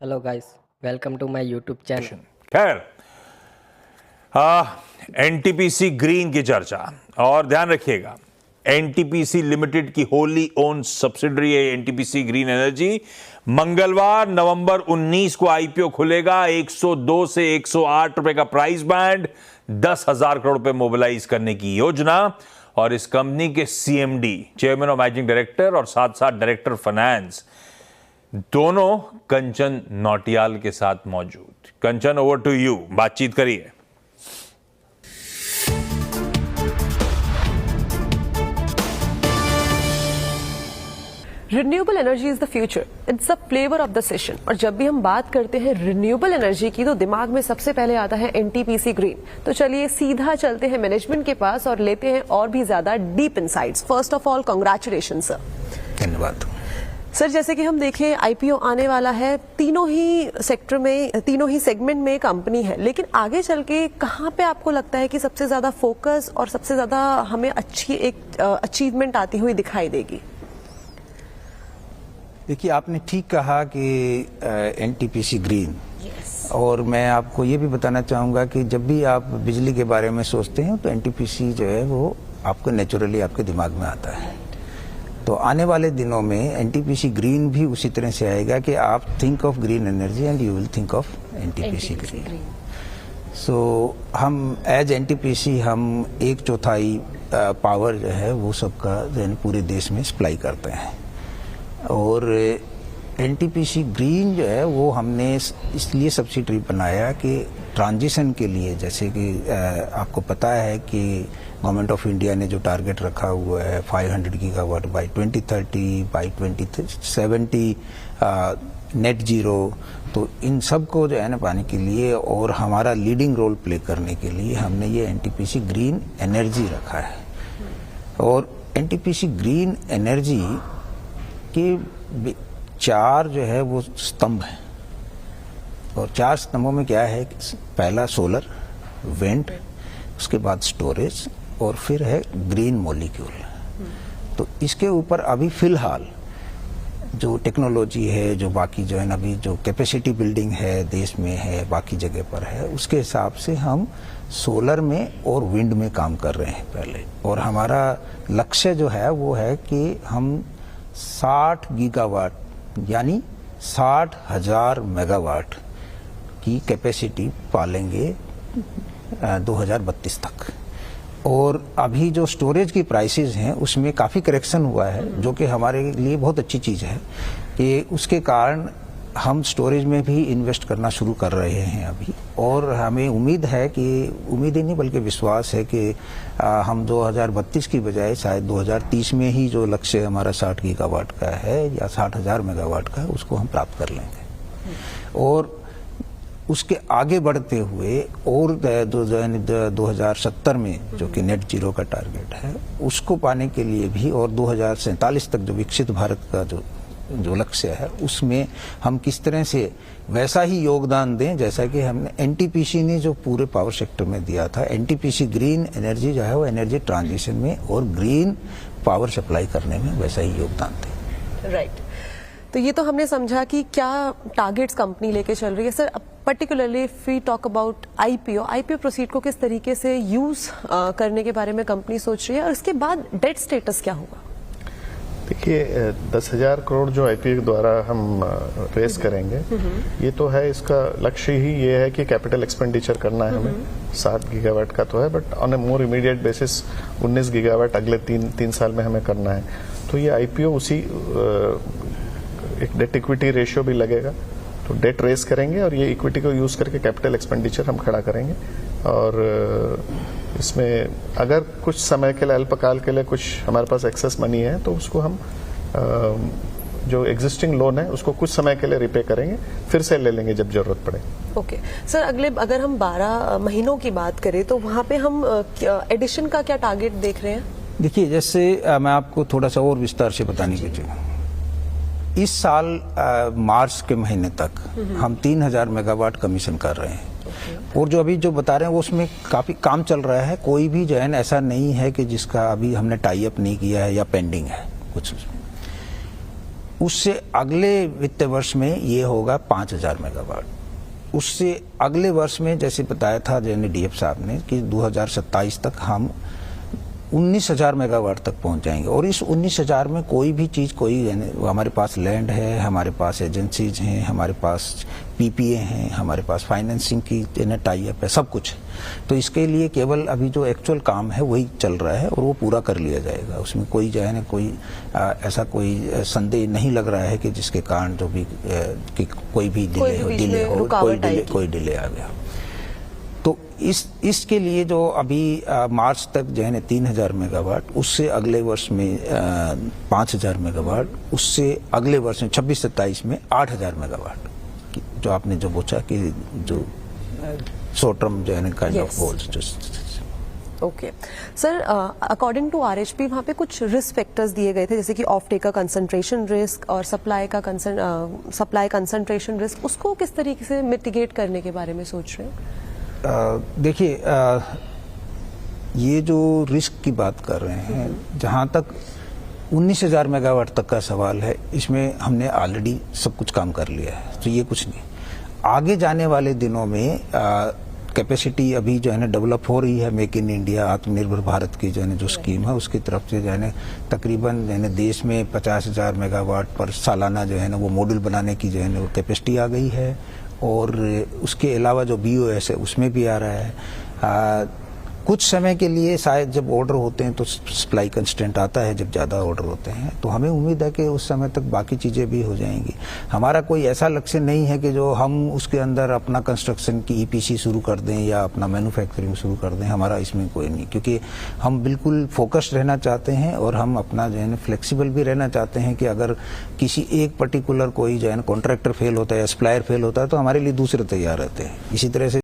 Hello guys, welcome to my YouTube channel. खैर, NTPC green की चर्चा, और ध्यान रखिएगा एनटीपीसी लिमिटेड की होली ओन सब्सिडरी है एनटीपीसी ग्रीन एनर्जी। मंगलवार नवंबर 19 को आईपीओ खुलेगा। 102 से 108 रुपए का प्राइस बैंड, 10,000 करोड़ रुपए मोबिलाइज करने की योजना। और इस कंपनी के सीएमडी, चेयरमैन और मैनेजिंग डायरेक्टर, और साथ साथ डायरेक्टर फाइनेंस, दोनों कंचन नौटियाल के साथ मौजूद। कंचन, ओवर टू यू, बातचीत करिए। Renewable energy is the future, it's the flavour of the session. और जब भी हम बात करते हैं रिन्यूएबल एनर्जी की तो दिमाग में सबसे पहले आता है एनटीपीसी ग्रीन। तो चलिए सीधा चलते हैं मैनेजमेंट के पास और लेते हैं और भी ज्यादा deep insights. First of all congratulation sir. धन्यवाद सर। जैसे कि हम देखें आईपीओ आने वाला है, तीनों ही सेक्टर में, तीनों ही सेगमेंट में कंपनी है, लेकिन आगे चल के कहाँ पे आपको लगता है कि सबसे ज्यादा फोकस और सबसे ज्यादा हमें अच्छी एक अचीवमेंट आती हुई दिखाई देगी? देखिए, आपने ठीक कहा कि एनटीपीसी ग्रीन, और मैं आपको ये भी बताना चाहूँगा कि जब भी आप बिजली के बारे में सोचते हैं तो एनटीपीसी जो है वो आपको नेचुरली आपके दिमाग में आता है। तो आने वाले दिनों में एनटीपीसी ग्रीन भी उसी तरह से आएगा कि आप think of green energy and you will think of NTPC green. So हम एज एनटीपीसी हम 1/4 पावर जो है वो सबका जो है पूरे देश में सप्लाई करते हैं। और एनटीपीसी ग्रीन जो है वो हमने इसलिए सब्सिडरी बनाया कि ट्रांजिशन के लिए, जैसे कि आपको पता है कि गवर्नमेंट ऑफ इंडिया ने जो टारगेट रखा हुआ है 500 gigawatt by 2030, by 2070 net zero, तो इन सब को जो है ना पाने के लिए और हमारा लीडिंग रोल प्ले करने के लिए हमने ये एनटीपीसी ग्रीन एनर्जी रखा है। और एनटीपीसी ग्रीन एनर्जी के 4 जो है वो स्तंभ हैं, और 4 स्तंभों में क्या है, पहला सोलर, विंड, उसके बाद स्टोरेज, और फिर है ग्रीन मॉलिक्यूल। तो इसके ऊपर अभी फिलहाल जो टेक्नोलॉजी है, जो बाकी जो है ना अभी जो कैपेसिटी बिल्डिंग है देश में है, बाकी जगह पर है, उसके हिसाब से हम सोलर में और विंड में काम कर रहे हैं पहले। और हमारा लक्ष्य जो है वो है कि हम 60 गीगावाट यानी 60,000 मेगावाट की कैपेसिटी पालेंगे 2032 तक। और अभी जो स्टोरेज की प्राइसेस हैं उसमें काफ़ी करेक्शन हुआ है, जो कि हमारे लिए बहुत अच्छी चीज़ है कि उसके कारण हम स्टोरेज में भी इन्वेस्ट करना शुरू कर रहे हैं अभी। और हमें उम्मीद है कि, उम्मीद ही नहीं बल्कि विश्वास है कि हम 2032 की बजाय शायद 2030 में ही जो लक्ष्य हमारा 60 गीगावाट का है या 60,000 मेगावाट का, उसको हम प्राप्त कर लेंगे। और उसके आगे बढ़ते हुए और 2070 में जो कि नेट जीरो का टारगेट है उसको पाने के लिए भी, और 2047 तक जो विकसित भारत का जो लक्ष्य है उसमें हम किस तरह से वैसा ही योगदान दें जैसा कि हमने एनटीपीसी ने जो पूरे पावर सेक्टर में दिया था। एनटीपीसी ग्रीन एनर्जी जो है वो एनर्जी ट्रांजिशन में और ग्रीन पावर सप्लाई करने में वैसा ही योगदान दें। राइट। तो ये तो हमने समझा कि क्या टारगेट्स कंपनी लेके चल रही है। Sir, particularly if we talk about IPO proceed को किस तरीके से यूज करने के बारे में कंपनी सोच रही है, और इसके बाद डेट स्टेटस क्या होगा? देखिए, 10,000 करोड़ जो आईपीओ के द्वारा हम रेस करेंगे, ये तो है, इसका लक्ष्य ही ये है कि कैपिटल एक्सपेंडिचर करना है हमें। 60 गीगावाट का तो है, but on A more immediate basis 19 gigawatt अगले 3 साल में हमें करना है। तो ये आईपीओ उसी एक डेट इक्विटी रेशियो भी लगेगा, तो डेट रेस करेंगे और ये इक्विटी को यूज करके कैपिटल एक्सपेंडिचर हम खड़ा करेंगे। और इसमें अगर कुछ समय के लिए, अल्पकाल के लिए कुछ हमारे पास एक्सेस मनी है तो उसको हम जो एग्जिस्टिंग लोन है उसको कुछ समय के लिए रिपे करेंगे, फिर से ले लेंगे जब जरूरत पड़े। ओके सर, अगर हम 12 महीनों की बात करें तो वहां पे हम एडिशन का क्या टारगेट देख रहे हैं? देखिए, जैसे मैं आपको थोड़ा सा और विस्तार से बताने की चाहूँगा। इस साल मार्च के महीने तक हम 3,000 मेगावाट कमीशन कर रहे हैं। और जो अभी जो बता रहे हैं वो उसमें काफी काम चल रहा है। कोई भी जो है ऐसा नहीं है कि जिसका अभी हमने टाई अप नहीं किया है या पेंडिंग है कुछ। उससे अगले वित्त वर्ष में ये होगा 5000 मेगावाट। उससे अगले वर्ष में जैसे बताया था जैन डीएफ साहब ने कि 2027 तक हम 19,000 मेगावाट तक पहुंच जाएंगे। और इस 19,000 में कोई भी चीज़ हमारे पास लैंड है, हमारे पास एजेंसीज हैं, हमारे पास पीपीए हैं, हमारे पास फाइनेंसिंग की टाई अप है, सब कुछ है। तो इसके लिए केवल अभी जो एक्चुअल काम है वही चल रहा है और वो पूरा कर लिया जाएगा। उसमें कोई कोई ऐसा कोई संदेह नहीं लग रहा है कि जिसके कारण जो भी कि कोई भी डिले हो, कोई डिले आ गया। तो इसके लिए जो अभी मार्च तक जो है 3,000 मेगावाट, उससे अगले वर्ष में 5,000 मेगावाट, उससे अगले वर्ष में 26-27 में 8,000 मेगावाट, जो आपने जो पूछा कि जो शॉर्ट टर्म जो है kind of goals. Okay sir, according to RHP वहाँ पे कुछ रिस्क फैक्टर्स दिए गए थे, जैसे कि ऑफ टेक का कंसंट्रेशन रिस्क और सप्लाई कंसंट्रेशन रिस्क। उसको किस तरीके से मिटिगेट करने के बारे में सोच रहे हैं? देखिए, ये जो रिस्क की बात कर रहे हैं, जहाँ तक 19,000 मेगावाट तक का सवाल है, इसमें हमने ऑलरेडी सब कुछ काम कर लिया है, तो ये कुछ नहीं। आगे जाने वाले दिनों में कैपेसिटी अभी जो है डेवलप हो रही है। मेक इन इंडिया, आत्मनिर्भर भारत की जो स्कीम है, उसकी तरफ से तकरीबन देश में 50,000 मेगावाट पर सालाना वो मॉड्यूल बनाने की वो कैपेसिटी आ गई है। और उसके अलावा जो BOS है उसमें भी आ रहा है। कुछ समय के लिए शायद जब ऑर्डर होते हैं तो सप्लाई कंस्ट्रेंट आता है, जब ज़्यादा ऑर्डर होते हैं, तो हमें उम्मीद है कि उस समय तक बाकी चीज़ें भी हो जाएंगी। हमारा कोई ऐसा लक्ष्य नहीं है कि जो हम उसके अंदर अपना कंस्ट्रक्शन की EPC शुरू कर दें या अपना मैन्युफैक्चरिंग शुरू कर दें, हमारा इसमें कोई नहीं, क्योंकि हम बिल्कुल फोकस्ड रहना चाहते हैं और हम अपना फ्लेक्सिबल भी रहना चाहते हैं कि अगर किसी एक पर्टिकुलर कोई कॉन्ट्रैक्टर फेल होता है या सप्लायर फेल होता है तो हमारे लिए दूसरे तैयार रहते हैं। इसी तरह से